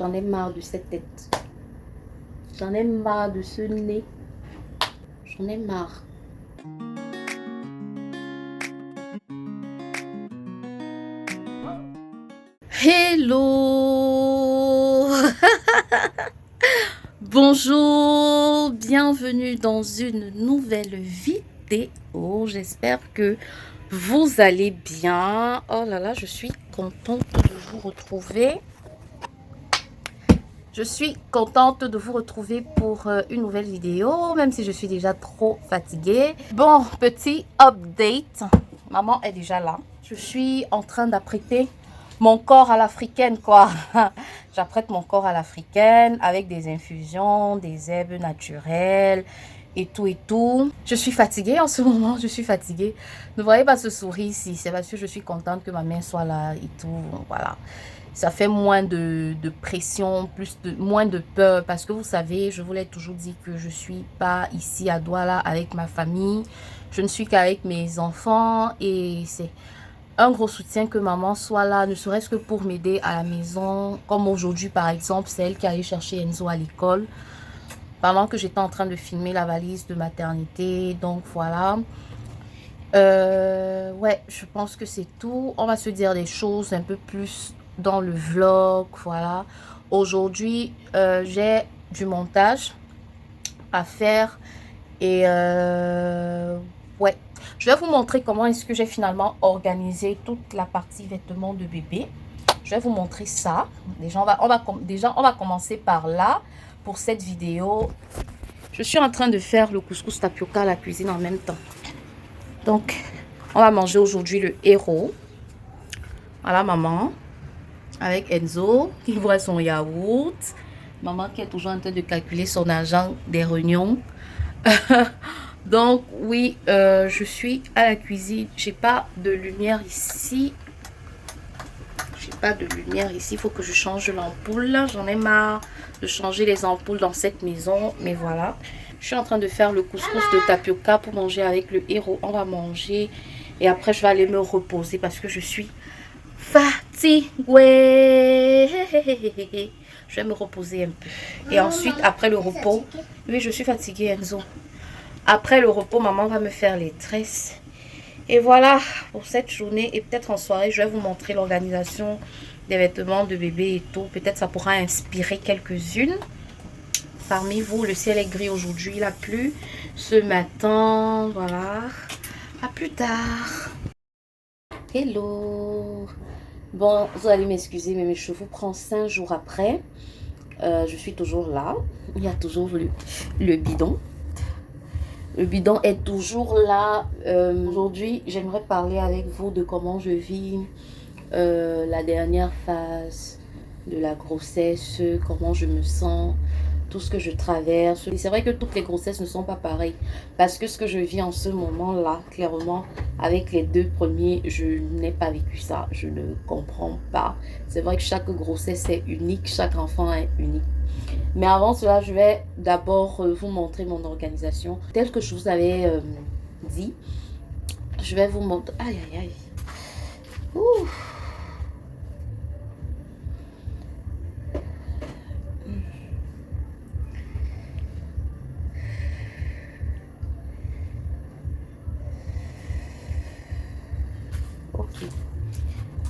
J'en ai marre de cette tête. J'en ai marre de ce nez. J'en ai marre. Hello. Bonjour, bienvenue dans une nouvelle vidéo. J'espère que vous allez bien. Oh là là, je suis contente de vous retrouver. Je suis contente de vous retrouver pour une nouvelle vidéo, même si je suis déjà trop fatiguée. Bon, petit update. Maman est déjà là. Je suis en train d'apprêter mon corps à l'africaine, quoi. J'apprête mon corps à l'africaine avec des infusions, des herbes naturelles et tout et tout. Je suis fatiguée en ce moment, je suis fatiguée. Ne voyez pas ce sourire ici, c'est parce que je suis contente que ma mère soit là et tout, voilà. Ça fait moins de pression, moins de peur. Parce que vous savez, je vous l'ai toujours dit que je ne suis pas ici à Douala avec ma famille. Je ne suis qu'avec mes enfants. Et c'est un gros soutien que maman soit là, ne serait-ce que pour m'aider à la maison. Comme aujourd'hui, par exemple, c'est elle qui allait chercher Enzo à l'école. Pendant que j'étais en train de filmer la valise de maternité. Donc, voilà. Ouais, je pense que c'est tout. On va se dire des choses un peu plus dans le vlog, voilà. Aujourd'hui, j'ai du montage à faire et ouais, je vais vous montrer comment est-ce que j'ai finalement organisé toute la partie vêtements de bébé. Je vais vous montrer ça. Déjà, on va commencer par là pour cette vidéo. Je suis en train de faire le couscous tapioca à la cuisine en même temps. Donc, on va manger aujourd'hui le héros. Voilà, maman. Avec Enzo, qui voit son yaourt. Maman qui est toujours en train de calculer son argent des réunions. Donc, oui, je suis à la cuisine. J'ai pas de lumière ici. J'ai pas de lumière ici. Il faut que je change l'ampoule. J'en ai marre de changer les ampoules dans cette maison. Mais voilà. Je suis en train de faire le couscous de tapioca pour manger avec le héros. On va manger. Et après, je vais aller me reposer parce que je suis fatiguée. Je vais me reposer un peu. Et ensuite, après le repos... Oui, je suis fatiguée, Enzo. Après le repos, maman va me faire les tresses. Et voilà pour cette journée. Et peut-être en soirée, je vais vous montrer l'organisation des vêtements de bébé et tout. Peut-être ça pourra inspirer quelques-unes parmi vous. Le ciel est gris aujourd'hui. Il a plu ce matin. Voilà. À plus tard. Hello. Bon, vous allez m'excuser, mais mes cheveux prennent 5 jours après. Je suis toujours là. Il y a toujours le bidon. Le bidon est toujours là. Aujourd'hui, j'aimerais parler avec vous de comment je vis la dernière phase de la grossesse, comment je me sens, tout ce que je traverse. Et c'est vrai que toutes les grossesses ne sont pas pareilles. Parce que ce que je vis en ce moment-là, clairement, avec les 2 premiers, je n'ai pas vécu ça. Je ne comprends pas. C'est vrai que chaque grossesse est unique, chaque enfant est unique. Mais avant cela, je vais d'abord vous montrer mon organisation. Tel que je vous avais dit, je vais vous montrer... Aïe, aïe, aïe. Ouh. Ok.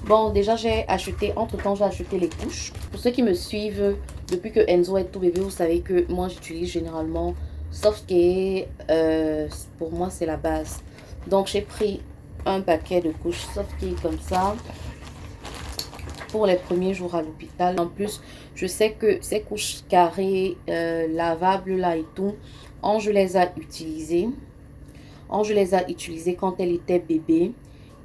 Bon, déjà, j'ai acheté... Entre-temps, j'ai acheté les couches. Pour ceux qui me suivent... Depuis que Enzo est tout bébé, vous savez que moi j'utilise généralement Softcare. Pour moi c'est la base. Donc j'ai pris un paquet de couches Softcare comme ça pour les premiers jours à l'hôpital. En plus, je sais que ces couches carrées, lavables là et tout, Ange les a utilisées. Ange les a utilisées quand elle était bébé.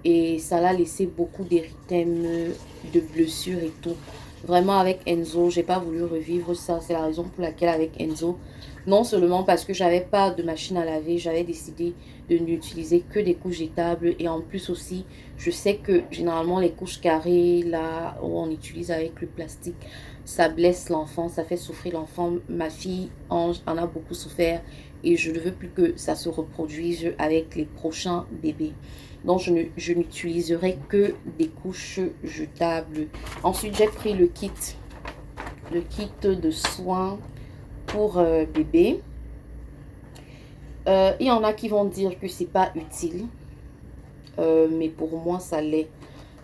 Et ça l'a laissé beaucoup d'érythèmes, de blessures et tout. Vraiment avec Enzo, j'ai pas voulu revivre ça. C'est la raison pour laquelle avec Enzo, non seulement parce que j'avais pas de machine à laver, j'avais décidé de n'utiliser que des couches jetables. Et en plus aussi, je sais que généralement les couches carrées, là où on utilise avec le plastique, ça blesse l'enfant, ça fait souffrir l'enfant. Ma fille Ange en a beaucoup souffert et je ne veux plus que ça se reproduise avec les prochains bébés. Donc, je n'utiliserai que des couches jetables. Ensuite, j'ai pris le kit le kit de soins pour bébé. Il y en a qui vont dire que c'est pas utile, mais pour moi ça l'est.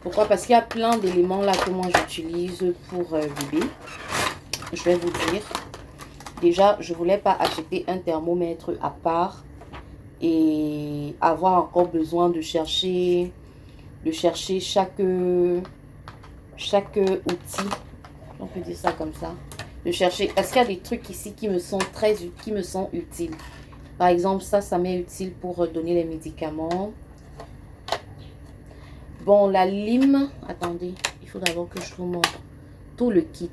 Pourquoi? Parce qu'il y a plein d'éléments là que moi j'utilise pour bébé. Je vais vous dire. Déjà, je voulais pas acheter un thermomètre à part et avoir encore besoin de chercher chaque outil, on peut dire ça comme ça, de chercher, parce qu'il y a des trucs ici qui me sont utiles. Par exemple, ça m'est utile pour donner les médicaments. Bon, la lime, attendez, il faut d'abord que je vous montre tout le kit.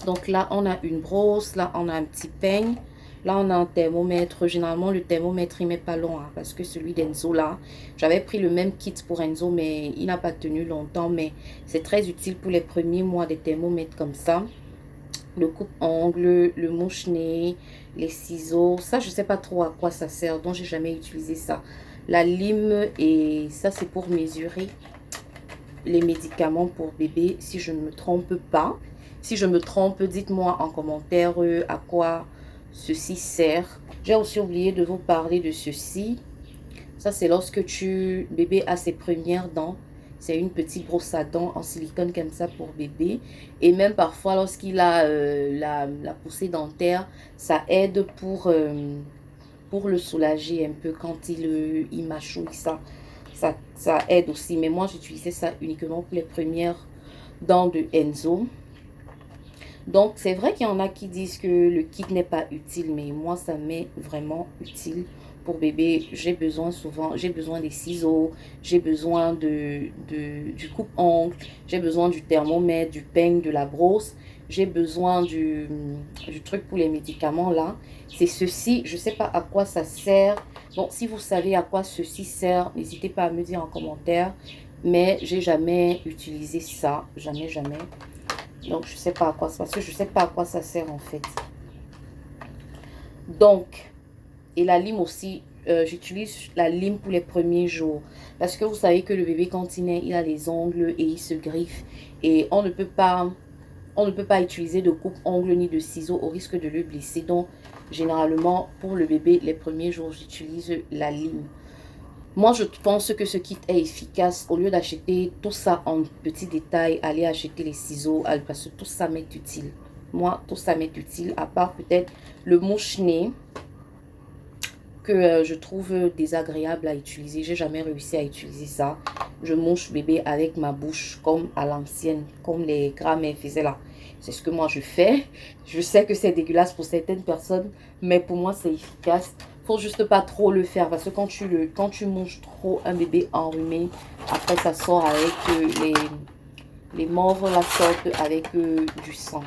Donc là, on a une brosse, là, on a un petit peigne. Là, on a un thermomètre. Généralement, le thermomètre, il met pas long, hein, parce que celui d'Enzo, là, j'avais pris le même kit pour Enzo, mais il n'a pas tenu longtemps. Mais c'est très utile pour les premiers mois des thermomètres comme ça. Le coupe-ongle, le mouche-nez, les ciseaux. Ça, je sais pas trop à quoi ça sert, donc j'ai jamais utilisé ça. La lime, et ça, c'est pour mesurer les médicaments pour bébé, si je ne me trompe pas. Si je me trompe, dites-moi en commentaire à quoi ceci sert. J'ai aussi oublié de vous parler de ceci. Ça, c'est lorsque bébé a ses premières dents. C'est une petite brosse à dents en silicone comme ça pour bébé. Et même parfois, lorsqu'il a la poussée dentaire, ça aide pour le soulager un peu quand il mâchouille ça. Ça aide aussi. Mais moi, j'utilisais ça uniquement pour les premières dents de Enzo. Donc, c'est vrai qu'il y en a qui disent que le kit n'est pas utile, mais moi, ça m'est vraiment utile pour bébé. J'ai besoin des ciseaux, j'ai besoin du coupe-ongle, j'ai besoin du thermomètre, du peigne, de la brosse, j'ai besoin du truc pour les médicaments là. C'est ceci, je ne sais pas à quoi ça sert. Bon, si vous savez à quoi ceci sert, n'hésitez pas à me dire en commentaire. Mais j'ai jamais utilisé ça, jamais. Donc, je sais pas à quoi, parce que je sais pas à quoi ça sert en fait. Donc, et la lime aussi, j'utilise la lime pour les premiers jours. Parce que vous savez que le bébé quand il naît, il a les ongles et il se griffe. Et on ne peut pas utiliser de coupe-ongle ni de ciseaux au risque de le blesser. Donc, généralement, pour le bébé, les premiers jours, j'utilise la lime. Moi, je pense que ce kit est efficace. Au lieu d'acheter tout ça en petits détails, aller acheter les ciseaux, parce que tout ça m'est utile. Moi, tout ça m'est utile, à part peut-être le mouche-nez que je trouve désagréable à utiliser. J'ai jamais réussi à utiliser ça. Je mouche bébé avec ma bouche comme à l'ancienne, comme les grands-mères faisaient là. C'est ce que moi je fais. Je sais que c'est dégueulasse pour certaines personnes, mais pour moi c'est efficace. Faut juste pas trop le faire parce que quand tu mouches trop un bébé enrhumé, après ça sort avec les morts la sortent avec du sang.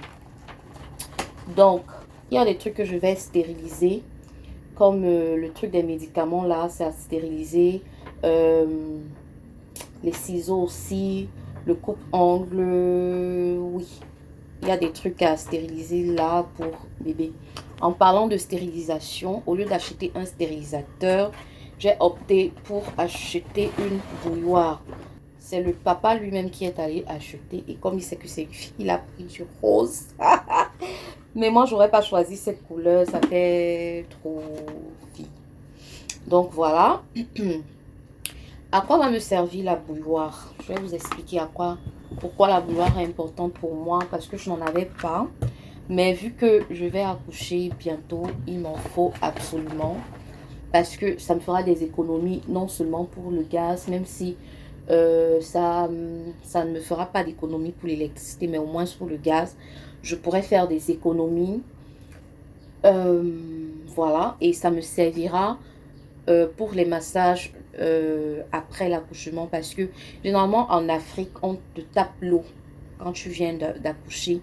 Donc, il y a des trucs que je vais stériliser, comme le truc des médicaments là, c'est à stériliser. Les ciseaux aussi, le coupe-ongle, oui. Il y a des trucs à stériliser là pour bébé. En parlant de stérilisation, au lieu d'acheter un stérilisateur, j'ai opté pour acheter une bouilloire. C'est le papa lui-même qui est allé acheter. Et comme il sait que c'est une fille, il a pris du rose. Mais moi, j'aurais pas choisi cette couleur. Ça fait trop fille. Donc, voilà. À quoi va me servir la bouilloire? Je vais vous expliquer pourquoi la bouilloire est importante pour moi. Parce que je n'en avais pas. Mais vu que je vais accoucher bientôt, il m'en faut absolument. Parce que ça me fera des économies, non seulement pour le gaz, même si ça ne me fera pas d'économie pour l'électricité, mais au moins pour le gaz, je pourrais faire des économies. Voilà, et ça me servira pour les massages après l'accouchement. Parce que généralement en Afrique, on te tape l'eau quand tu viens d'accoucher.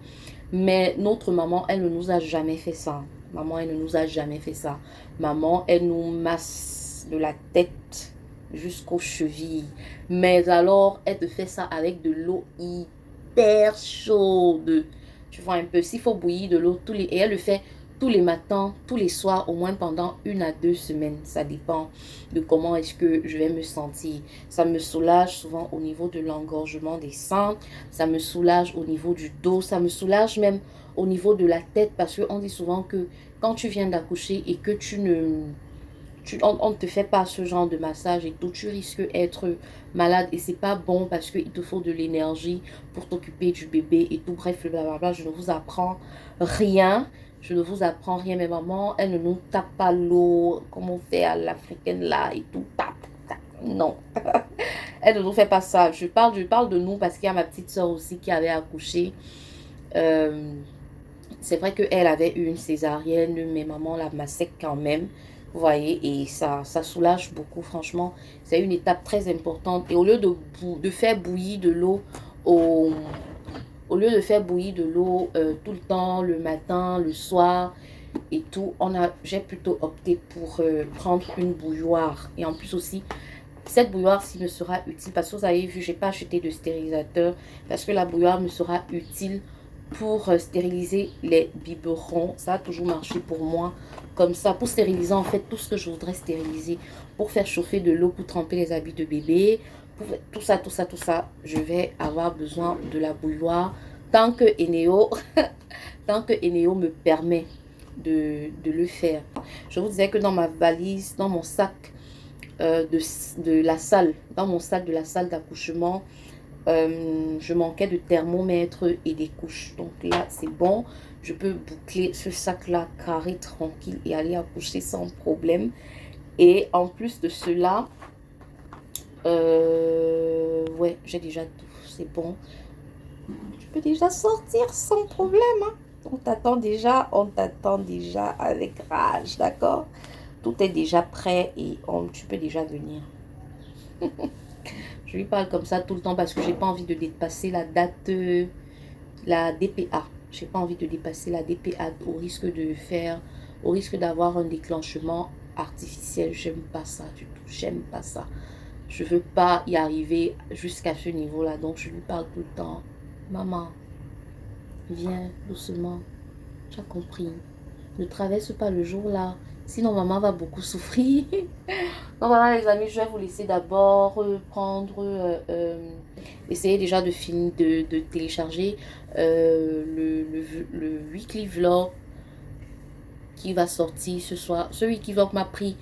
Mais notre maman, elle ne nous a jamais fait ça. Maman, elle ne nous a jamais fait ça. Maman, elle nous masse de la tête jusqu'aux chevilles. Mais alors, elle te fait ça avec de l'eau hyper chaude. Tu vois un peu, s'il faut bouillir de l'eau, et elle le fait tous les matins, tous les soirs, au moins pendant 1 à 2 semaines. Ça dépend de comment est-ce que je vais me sentir. Ça me soulage souvent au niveau de l'engorgement des seins. Ça me soulage au niveau du dos. Ça me soulage même au niveau de la tête. Parce qu'on dit souvent que quand tu viens d'accoucher et que on ne te fait pas ce genre de massage et tout, tu risques d'être malade et c'est pas bon parce qu'il te faut de l'énergie pour t'occuper du bébé et tout. Bref, blablabla, je ne vous apprends rien. Je ne vous apprends rien. Mais maman, elle ne nous tape pas l'eau comme on fait à l'africaine là et tout. Tape, tape. Non. Elle ne nous fait pas ça. Je parle de nous parce qu'il y a ma petite soeur aussi qui avait accouché. C'est vrai qu'elle avait eu une césarienne, mais maman la massait quand même. Vous voyez, et ça soulage beaucoup, franchement. C'est une étape très importante. Et au lieu de faire bouillir de l'eau, au lieu de faire bouillir de l'eau tout le temps, le matin, le soir et tout, j'ai plutôt opté pour prendre une bouilloire. Et en plus aussi, cette bouilloire-ci me sera utile parce que vous avez vu, j'ai pas acheté de stérilisateur parce que la bouilloire me sera utile pour stériliser les biberons. Ça a toujours marché pour moi comme ça, pour stériliser en fait tout ce que je voudrais stériliser, pour faire chauffer de l'eau, pour tremper les habits de bébé, pour tout ça, je vais avoir besoin de la bouilloire tant que Eneo tant que Eneo me permet de le faire. Je vous disais que dans ma valise, dans mon sac de la salle, dans mon sac de la salle d'accouchement, je manquais de thermomètre et des couches. Donc là, c'est bon. Je peux boucler ce sac-là carré, tranquille et aller accoucher sans problème. Et en plus de cela, ouais, j'ai déjà tout. C'est bon. Je peux déjà sortir sans problème. Hein. On t'attend déjà avec rage, d'accord? Tout est déjà prêt et tu peux déjà venir. Je lui parle comme ça tout le temps parce que j'ai pas envie de dépasser la date, la DPA. J'ai pas envie de dépasser la DPA au risque d'avoir un déclenchement artificiel. J'aime pas ça du tout. J'aime pas ça. Je veux pas y arriver jusqu'à ce niveau-là. Donc je lui parle tout le temps. Maman, viens doucement. Tu as compris. Ne traverse pas le jour là. Sinon maman va beaucoup souffrir. Donc voilà les amis, je vais vous laisser d'abord essayer déjà de finir de télécharger le weekly vlog qui va sortir ce soir. Ce weekly vlog m'a pris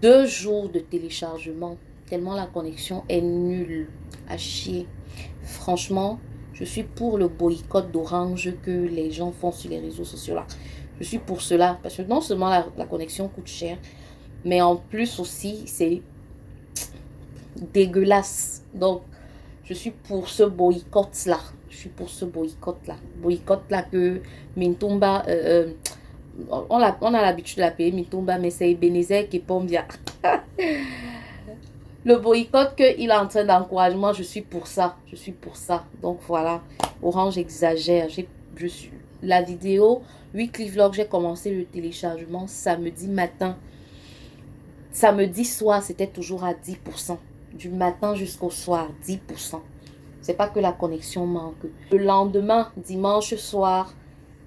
2 jours de téléchargement tellement la connexion est nulle à chier. Franchement, je suis pour le boycott d'Orange que les gens font sur les réseaux sociaux là. Je suis pour cela parce que non seulement la connexion coûte cher, mais en plus aussi, c'est dégueulasse. Donc, je suis pour ce boycott-là. Je suis pour ce boycott-là. Boycott-là que Mintumba, on a l'habitude de l'appeler Mintumba, mais c'est Ebenezer qui pompe bien. Le boycott qu'il est en train d'encouragement, je suis pour ça. Je suis pour ça. Donc, voilà. Orange exagère. La vidéo, weekly vlog, j'ai commencé le téléchargement samedi matin. Samedi soir, c'était toujours à 10%. Du matin jusqu'au soir, 10%. C'est pas que la connexion manque. Le lendemain, dimanche soir,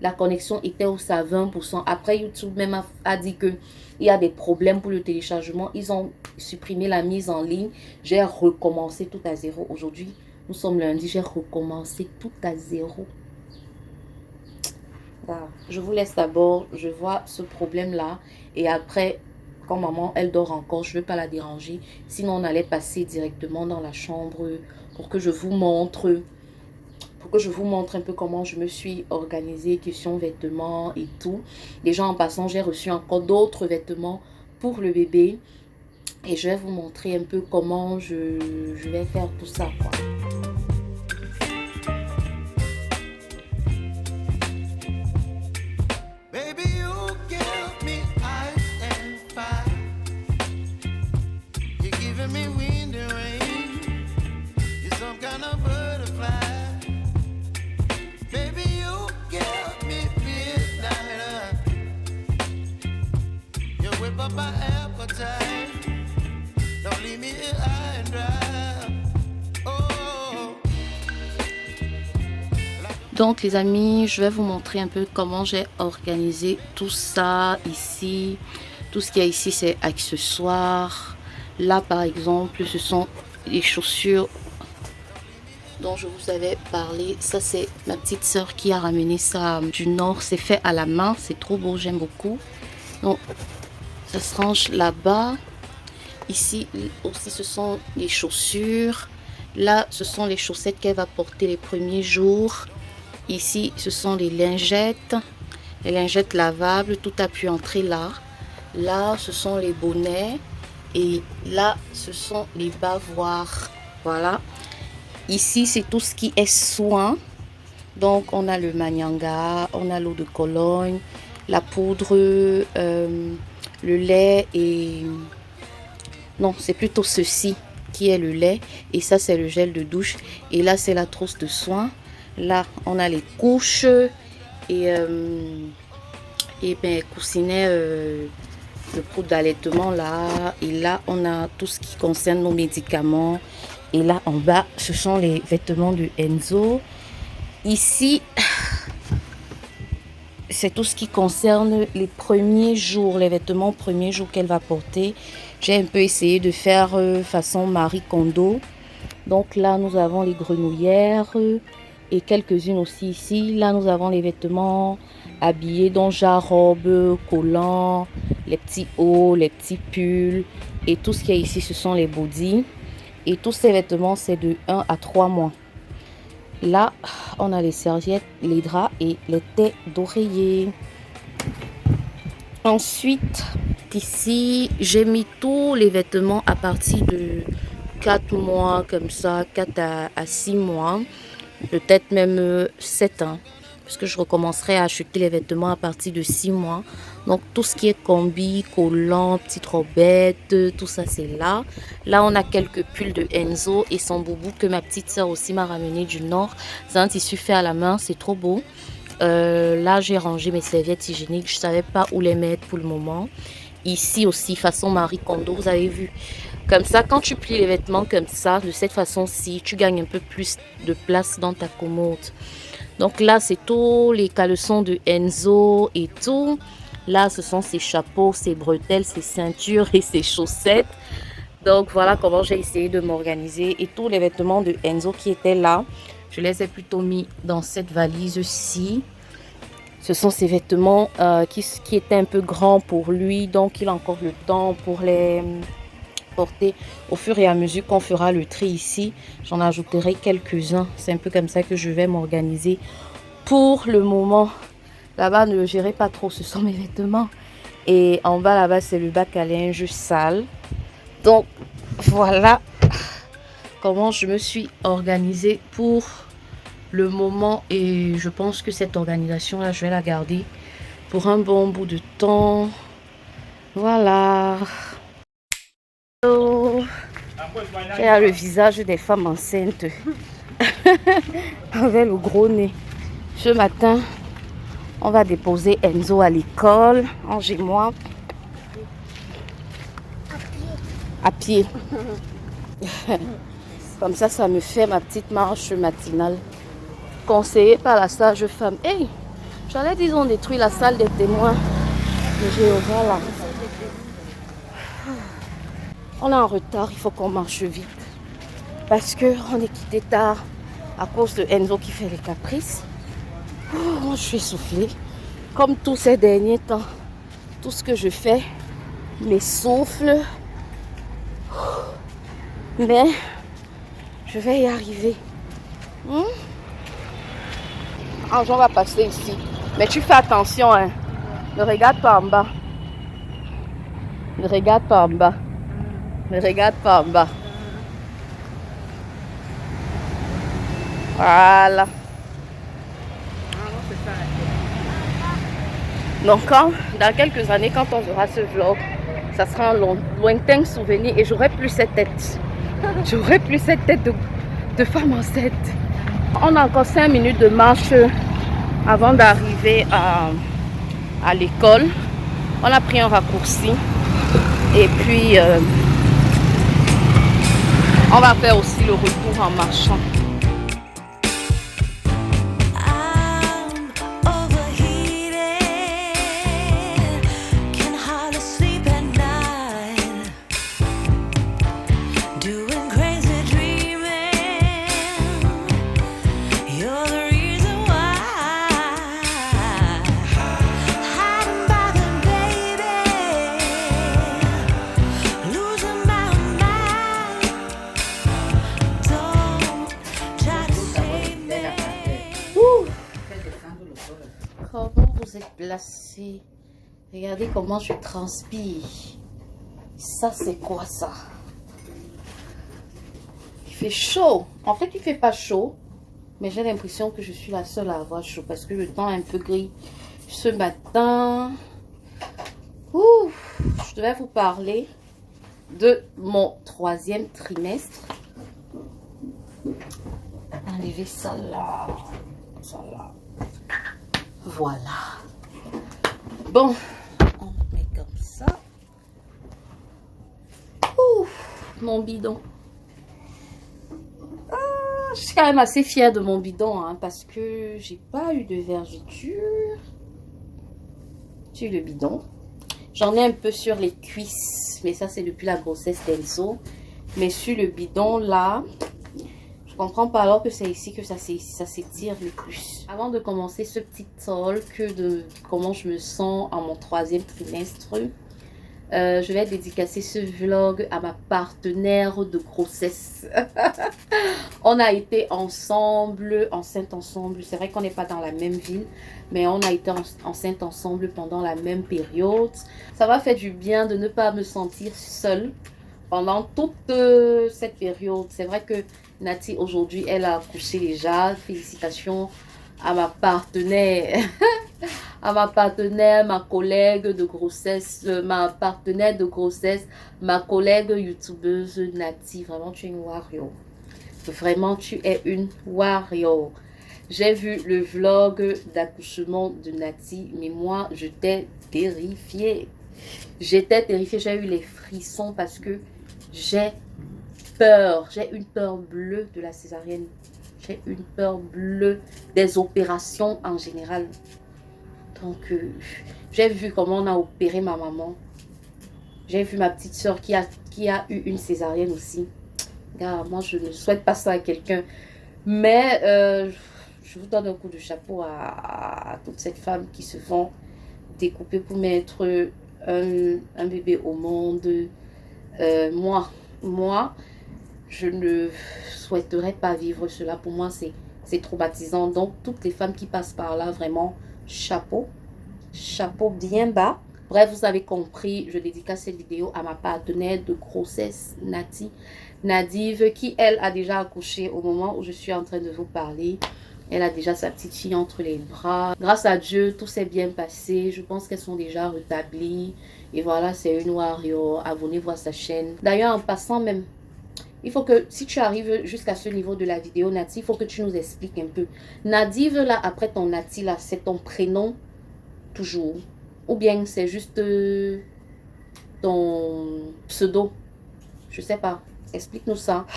la connexion était aussi à 20%. Après, YouTube même a dit qu'il y a des problèmes pour le téléchargement. Ils ont supprimé la mise en ligne. J'ai recommencé tout à zéro. Aujourd'hui, nous sommes lundi, j'ai recommencé tout à zéro. Voilà. Je vous laisse d'abord. Je vois ce problème-là. Et après, quand maman, elle dort encore, je ne veux pas la déranger. Sinon, on allait passer directement dans la chambre pour que je vous montre un peu comment je me suis organisée, question vêtements et tout. Déjà, en passant, j'ai reçu encore d'autres vêtements pour le bébé. Et je vais vous montrer un peu comment je vais faire tout ça, quoi. Don't leave me here high and dry. Oh. Donc les amis, je vais vous montrer un peu comment j'ai organisé tout ça ici. Tout ce qu'il y a ici, c'est accessoires. Là par exemple, ce sont les chaussures dont je vous avais parlé. Ça c'est ma petite soeur qui a ramené ça du nord. C'est fait à la main, c'est trop beau, j'aime beaucoup. Donc ça se range là-bas. Ici aussi ce sont les chaussures. Là ce sont les chaussettes qu'elle va porter les premiers jours. Ici ce sont les lingettes lavables. Tout a pu entrer là. Là ce sont les bonnets. Et là ce sont les bavoirs. Voilà. Ici c'est tout ce qui est soin. Donc on a le manyanga, on a l'eau de Cologne, la poudre, le lait et... Non, c'est plutôt ceci qui est le lait. Et ça c'est le gel de douche. Et là c'est la trousse de soin. Là on a les couches et ben coussinets, le pot d'allaitement là. Et là on a tout ce qui concerne nos médicaments. Et là en bas ce sont les vêtements de Enzo. Ici c'est tout ce qui concerne les premiers jours, les vêtements premiers jours qu'elle va porter. J'ai un peu essayé de faire façon Marie Kondo. Donc là nous avons les grenouillères et quelques-unes aussi ici. Là nous avons les vêtements habillés, dont genre robe, collants, les petits hauts, les petits pulls. Et tout ce qu'il y a ici ce sont les bodys. Et tous ces vêtements c'est de 1 à 3 mois. Là, on a les serviettes, les draps et les têtes d'oreiller. Ensuite, ici, j'ai mis tous les vêtements à partir de 4 mois, comme ça, 4 à 6 mois. Peut-être même 7 ans. Parce que je recommencerai à acheter les vêtements à partir de 6 mois. Donc, tout ce qui est combi, collant, petite robette, tout ça, c'est là. Là, on a quelques pulls de Enzo et son boubou que ma petite soeur aussi m'a ramené du Nord. C'est un tissu fait à la main, c'est trop beau. Là, j'ai rangé mes serviettes hygiéniques. Je ne savais pas où les mettre pour le moment. Ici aussi, façon Marie Kondo, vous avez vu. Comme ça, quand tu plies les vêtements comme ça, de cette façon-ci, tu gagnes un peu plus de place dans ta commode. Donc là, c'est tous les caleçons de Enzo et tout. Là, ce sont ses chapeaux, ses bretelles, ses ceintures et ses chaussettes. Donc voilà comment j'ai essayé de m'organiser. Et tous les vêtements de Enzo qui étaient là, je les ai plutôt mis dans cette valise-ci. Ce sont ses vêtements qui étaient un peu grands pour lui. Donc il a encore le temps pour les porter au fur et à mesure qu'on fera le tri ici. J'en ajouterai quelques-uns. C'est un peu comme ça que je vais m'organiser pour le moment. Là-bas, ne gérez pas trop, ce sont mes vêtements. Et en bas, là-bas, c'est le bac à linge sale. Donc, voilà comment je me suis organisée pour le moment. Et je pense que cette organisation-là, je vais la garder pour un bon bout de temps. Voilà. J'ai le visage des femmes enceintes avec le gros nez. Ce matin, on va déposer Enzo à l'école. Rangez-moi. À pied. Comme ça me fait ma petite marche matinale. Conseillée par la sage femme. Hey, j'allais dire on détruit la salle des témoins de Jéhovah là. On est en retard, il faut qu'on marche vite. Parce qu'on est quitté tard à cause de Enzo qui fait les caprices. Moi, je suis essoufflée. Comme tous ces derniers temps, tout ce que je fais m'essouffle. Mais je vais y arriver. On va passer ici. Mais tu fais attention, hein. Ne regarde pas en bas. Ne regarde pas en bas. Ne regarde pas en bas. Voilà. Donc dans quelques années, quand on verra ce vlog, ça sera un lointain souvenir et j'aurai plus cette tête. J'aurai plus cette tête de femme enceinte. On a encore 5 minutes de marche avant d'arriver à l'école. On a pris un raccourci. Et puis, on va faire aussi le retour en marchant. vous êtes placé. Regardez comment je transpire. Ça, c'est quoi ça? Il fait chaud. En fait, il fait pas chaud. Mais j'ai l'impression que je suis la seule à avoir chaud. Parce que le temps est un peu gris ce matin. Ouh, je devais vous parler de mon 3e trimestre. Enlevez ça là. Ça là. Voilà. Bon, on met comme ça. Ouh, mon bidon. Je suis quand même assez fière de mon bidon, hein, parce que j'ai pas eu de vergeture sur le bidon. J'en ai un peu sur les cuisses, mais ça c'est depuis la grossesse d'Enzo. Mais sur le bidon là, je comprends pas alors que c'est ici que ça s'étire le plus. Avant de commencer ce petit talk de comment je me sens en mon 3e trimestre, je vais dédicacer ce vlog à ma partenaire de grossesse. On a été ensemble, enceinte ensemble. C'est vrai qu'on n'est pas dans la même ville, mais on a été enceinte ensemble pendant la même période. Ça m'a fait du bien de ne pas me sentir seule pendant toute cette période. C'est vrai que Nati, aujourd'hui, elle a accouché déjà. Félicitations à ma partenaire. À ma partenaire, ma collègue de grossesse, ma partenaire de grossesse, ma collègue youtubeuse Nati. Vraiment, tu es une warrior. Vraiment, tu es une warrior. J'ai vu le vlog d'accouchement de Nati, mais moi, j'étais terrifiée. J'étais terrifiée, j'ai eu les frissons parce que j'ai peur. J'ai une peur bleue de la césarienne. J'ai une peur bleue des opérations en général. Donc, j'ai vu comment on a opéré ma maman. J'ai vu ma petite soeur qui a eu une césarienne aussi. Regarde, moi, je ne souhaite pas ça à quelqu'un. Mais je vous donne un coup de chapeau à toutes ces femmes qui se font découper pour mettre un bébé au monde. Moi, je ne souhaiterais pas vivre cela. Pour moi, c'est traumatisant. Donc, toutes les femmes qui passent par là, vraiment, chapeau. Chapeau bien bas. Bref, vous avez compris, je dédicace cette vidéo à ma partenaire de grossesse, Nati Nadive, qui, elle, a déjà accouché au moment où je suis en train de vous parler. Elle a déjà sa petite fille entre les bras. Grâce à Dieu, tout s'est bien passé. Je pense qu'elles sont déjà rétablies. Et voilà, c'est une warrior. Abonnez-vous à sa chaîne. D'ailleurs, en passant même, il faut que, si tu arrives jusqu'à ce niveau de la vidéo, Nati, il faut que tu nous expliques un peu. Nadive, là, après ton Nati, là, c'est ton prénom toujours? Ou bien c'est juste ton pseudo? Je sais pas. Explique-nous ça.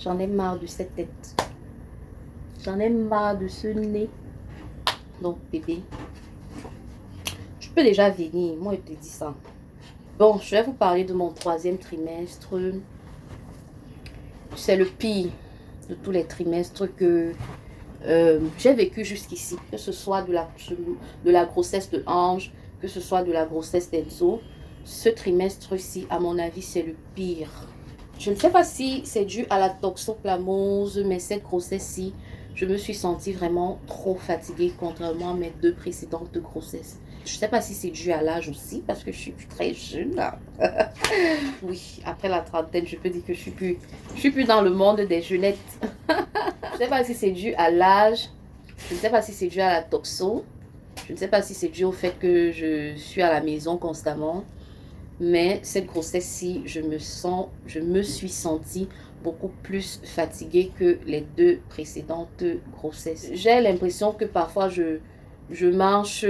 J'en ai marre de cette tête. J'en ai marre de ce nez. Donc, bébé, tu peux déjà venir. Moi, je te dis ça. Bon, je vais vous parler de mon 3e trimestre. C'est le pire de tous les trimestres que j'ai vécu jusqu'ici. Que ce soit de la grossesse de Ange, que ce soit de la grossesse d'Enzo. Ce trimestre-ci, à mon avis, c'est le pire. Je ne sais pas si c'est dû à la toxoplasmose, mais cette grossesse-ci, je me suis sentie vraiment trop fatiguée, contrairement à mes 2 précédentes grossesses. Je ne sais pas si c'est dû à l'âge aussi, parce que je suis très jeune là. Oui, après la trentaine, je peux dire que je suis plus dans le monde des jeunettes. Je ne sais pas si c'est dû à l'âge, je ne sais pas si c'est dû à la toxo, je ne sais pas si c'est dû au fait que je suis à la maison constamment. Mais cette grossesse-ci, je me suis sentie beaucoup plus fatiguée que les 2 précédentes grossesses. J'ai l'impression que parfois je marche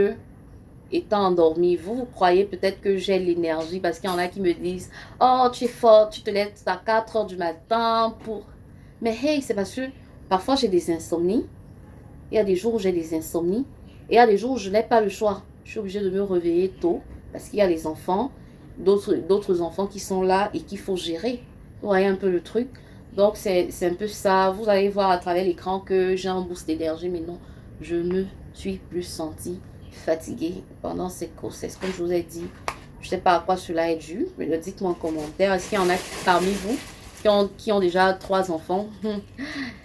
étant endormie. Vous croyez peut-être que j'ai l'énergie parce qu'il y en a qui me disent « Oh, tu es forte, tu te lèves à 4 h du matin pour... » Mais hey, c'est parce que parfois j'ai des insomnies. Il y a des jours où j'ai des insomnies. Et il y a des jours où je n'ai pas le choix. Je suis obligée de me réveiller tôt parce qu'il y a les enfants. D'autres enfants qui sont là et qu'il faut gérer. Vous voyez un peu le truc. Donc, c'est un peu ça. Vous allez voir à travers l'écran que j'ai un boost d'énergie. Mais non, je me suis plus sentie fatiguée pendant cette grossesse. Comme je vous ai dit, je ne sais pas à quoi cela est dû. Mais dites-moi en commentaire. Est-ce qu'il y en a parmi vous qui ont déjà 3 enfants.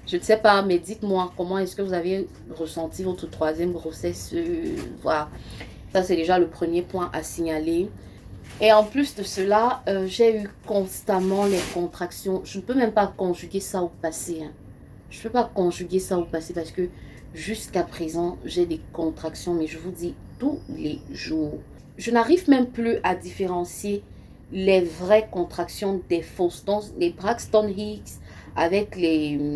Je ne sais pas, mais dites-moi, comment est-ce que vous avez ressenti votre 3e grossesse? Voilà, ça c'est déjà le premier point à signaler. Et en plus de cela, j'ai eu constamment les contractions. Je ne peux même pas conjuguer ça au passé. Hein. Je ne peux pas conjuguer ça au passé parce que jusqu'à présent, j'ai des contractions, mais je vous dis tous les jours. Je n'arrive même plus à différencier les vraies contractions des fausses. Donc, les Braxton Hicks avec les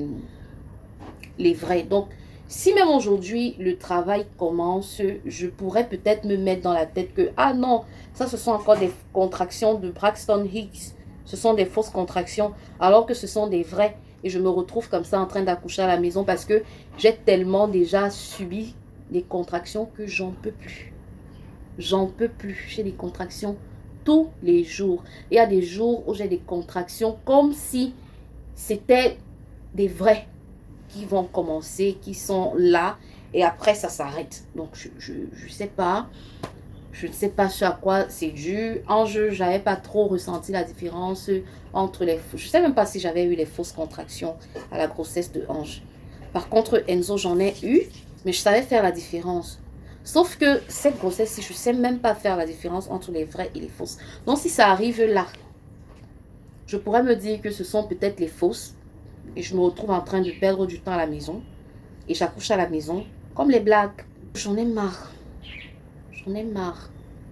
vrais. Donc, si même aujourd'hui le travail commence, je pourrais peut-être me mettre dans la tête que, ah non, ça ce sont encore des contractions de Braxton Hicks. Ce sont des fausses contractions, alors que ce sont des vraies. Et je me retrouve comme ça en train d'accoucher à la maison parce que j'ai tellement déjà subi les contractions que j'en peux plus. J'en peux plus. J'ai des contractions tous les jours. Il y a des jours où j'ai des contractions comme si c'était des vrais qui vont commencer, qui sont là, et après ça s'arrête. Donc je sais pas. Je ne sais pas sur à quoi c'est dû. Ange, j'avais pas trop ressenti la différence entre les... Je sais même pas si j'avais eu les fausses contractions à la grossesse de Ange. Par contre, Enzo, j'en ai eu, mais je savais faire la différence. Sauf que cette grossesse-ci, je ne sais même pas faire la différence entre les vraies et les fausses. Donc si ça arrive là, je pourrais me dire que ce sont peut-être les fausses. Et je me retrouve en train de perdre du temps à la maison. Et j'accouche à la maison. Comme les blagues. J'en ai marre. J'en ai marre.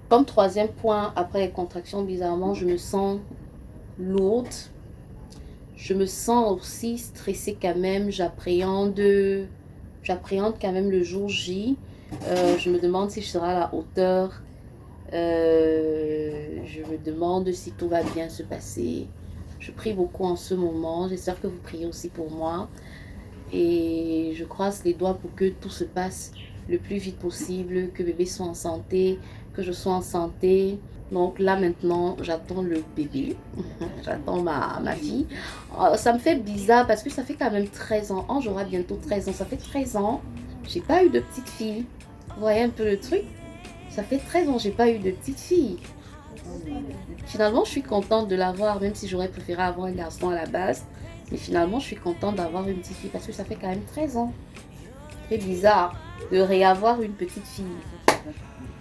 Comme 3e point, après les contractions, bizarrement, je me sens lourde. Je me sens aussi stressée quand même. J'appréhende quand même le jour J. Je me demande si je serai à la hauteur. Je me demande si tout va bien se passer. Je prie beaucoup en ce moment. J'espère que vous priez aussi pour moi. Et je croise les doigts pour que tout se passe le plus vite possible, que bébé soit en santé, que je sois en santé. Donc là maintenant, j'attends le bébé. J'attends ma fille. Ça me fait bizarre parce que ça fait quand même 13 ans. Oh, j'aurai bientôt 13 ans. Ça fait 13 ans. J'ai pas eu de petite fille. Vous voyez un peu le truc? Ça fait 13 ans, j'ai pas eu de petite fille. Finalement, je suis contente de l'avoir, même si j'aurais préféré avoir un garçon à la base. Mais finalement, je suis contente d'avoir une petite fille parce que ça fait quand même 13 ans. C'est bizarre de réavoir une petite fille.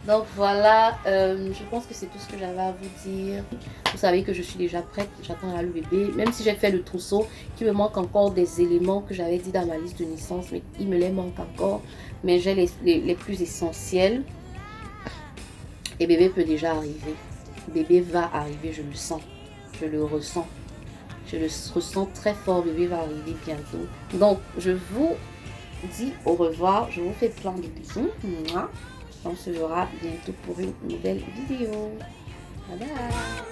Donc voilà, je pense que c'est tout ce que j'avais à vous dire. Vous savez que je suis déjà prête, j'attends là le bébé. Même si j'ai fait le trousseau, qu'il me manque encore des éléments que j'avais dit dans ma liste de naissance, mais il me les manque encore. Mais j'ai les plus essentiels. Et bébé peut déjà arriver. Bébé va arriver, je le sens. Je le ressens. Je le ressens très fort. Bébé va arriver bientôt. Donc, je vous dis au revoir. Je vous fais plein de bisous. On se verra bientôt pour une nouvelle vidéo. Bye bye.